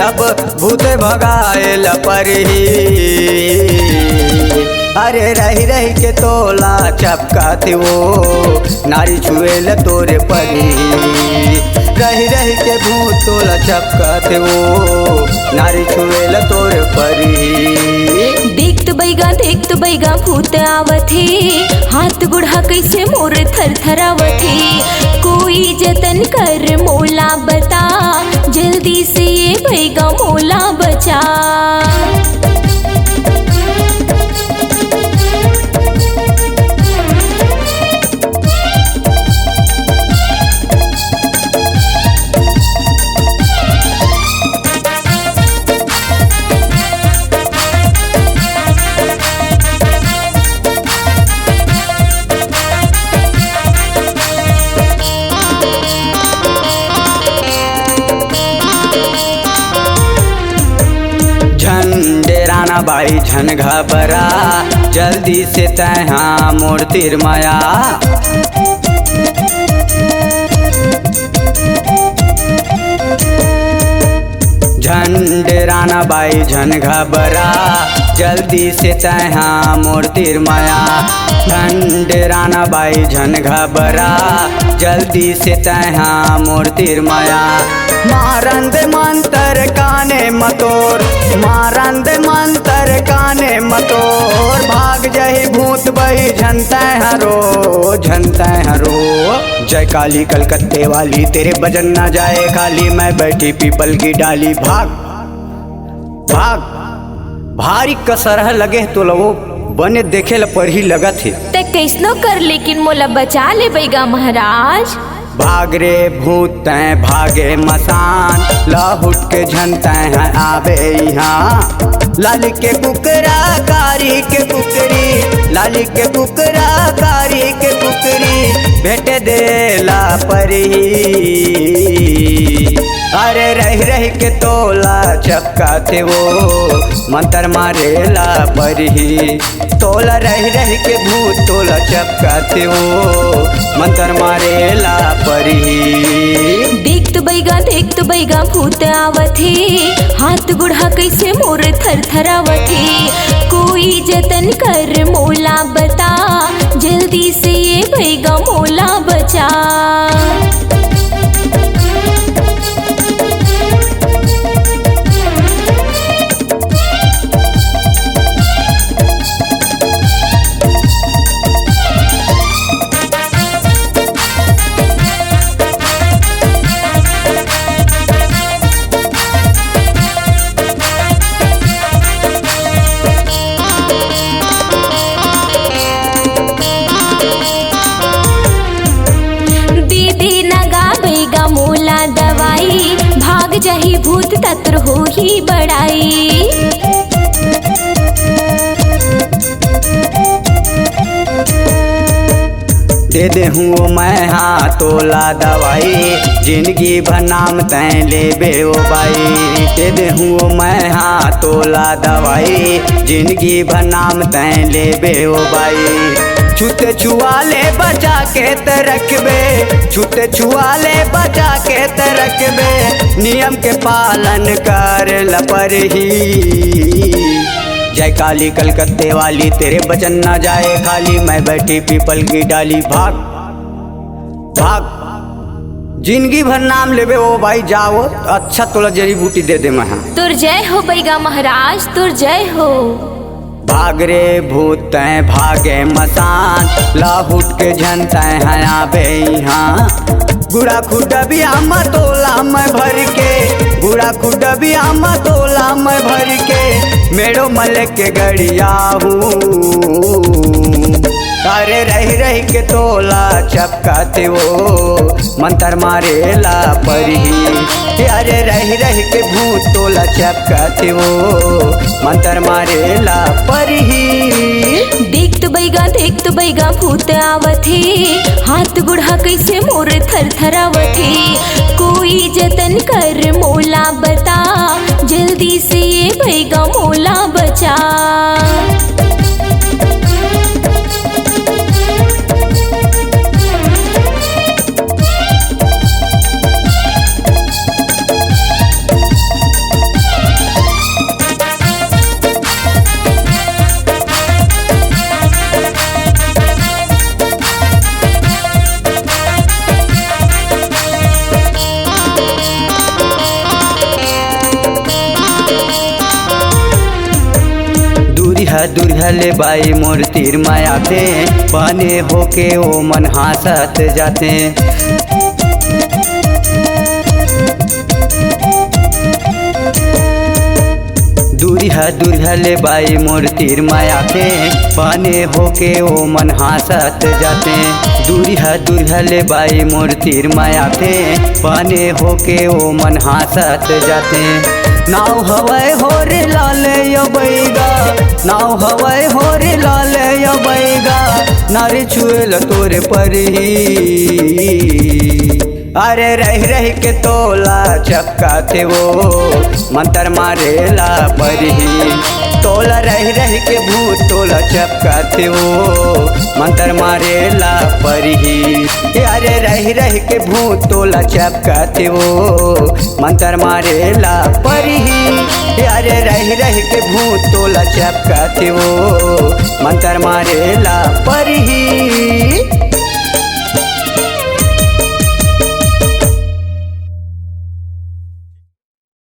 तब भूत भगाएल परही। अरे रही रही के तोला चपकाते वो नारी छुएल तोरे परी। रही रही के भूत तोला चपकाते वो नारी छुएल तोरे परी। देख तो बैगा भूत आवत हे, हाथ गुढ़ा कैसे मोर थर थरावत हे। कोई जतन कर मोला बता, जल्दी से ये बैगा मोला बचा। डेराना बाई झन घबरा, जल्दी से तहाँ मोर तीर माया। झन डेराना बाई झन घबरा, जल्दी से तहाँ मोर तीर माया। झन डेराना बाई झन घबरा, जल्दी से तहाँ मोर तीर माया। मारंद मंतर काने मतोर, मारंद मंतर काने मतोर। भाग जही भूत बही झनते हरो, झनते हरो। जय काली कलकत्ते वाली तेरे भजन न जाए खाली, मैं बैठी पीपल की डाली। भाग भाग भारी कसरह लगे तो लगो बने देखे ल पर ही लगत है। ते कैसनो कर लेकिन मोला बचा ले बैगा महाराज। भाग रे भूत तैं भागे मसान, लहुट के झनते हैं आवे यहाँ। लाली के कुकरा कारी के कुकरी, लाली के कुकरा कारी के कुकरी, भेटे देला परी। अरे रही रही के तोला चपकाते वो मंतर मारेला परही। तोला रही रही के भूत तोला चपकाते वो मंतर मारेला परही। देख तो बैगा भूत आवत हे, हाथ गुढ़ा कैसे मोर थर थरावत हे। कोई जतन कर मोला बता, जल्दी से ये बैगा मोला बचा। भाग जाही भूत तत्र हो ही बड़ाई। दे दे हूँ मैं हाँ तोला दवाई, जिंदगी भर नाम तैं ले बे ओ बाई। दे दे हूँ मैं हाँ तोला दवाई, जिंदगी भर नाम तैं ले बे ओ बाई। छूते छुआले बचा के त रखबे, छूते छुआले बचा के त रखबे। नियम के पालन कर लपरही। जय काली कलकत्ते वाली तेरे बचन न जाए खाली, मैं बैठी पीपल की डाली। भाग भाग जिंदगी भर नाम लेबे ओ भाई, जाओ अच्छा तोला जड़ी बूटी दे दे मैं। तुर जय हो बैगा महाराज, तुर जय हो। भाग रे भूत तैं भागे मसान, लाहुट के झनते हैं आवे यहाँ। गुड़ा खुडबिया मतोला मैं भर के, गुड़ा खुडबिया मतोला मैं भर के, मेड़ो मल के गड़िया हूँ। अरे रही रही के तोला चपकाते वो मंतर मारेला परही। अरे रही रही के भूत तोला चपकाते वो मंतर मारेला परही। देख तो बैगा भूत आवत हे, हाथ गुढ़ा कैसे मोर थर थरावत हे। कोई जतन कर मोला बता, जल्दी से ये बैगा मोला बचा। दूरिया ले बाई मोर तीर माया थे बने होके ओ मन हासत जाते। दूरिया ले बाई मोर तीर माया थे बने होके ओ मन हासत जाते। दूरिया ले बाई मोर तीर माया थे बने होके ओ मन हासत जाते। नाव हवाए हो रे लाल यो बैगा, नाव हवाए हो रे लाल यो बैगा, नारे छुएल तोरे पर ही। अरे रह रह के तोला चपकाते वो मंतर मारेला पर ही। तोला रह रह के भूत तोला चपकाते वो मंतर मारेला पर ही। अरे रह रह के भूत तोला चपकाते वो मंतर मारेला पर ही। अरे रह रह के भूत तोला चपकाते वो मंतर मारेला पर ही।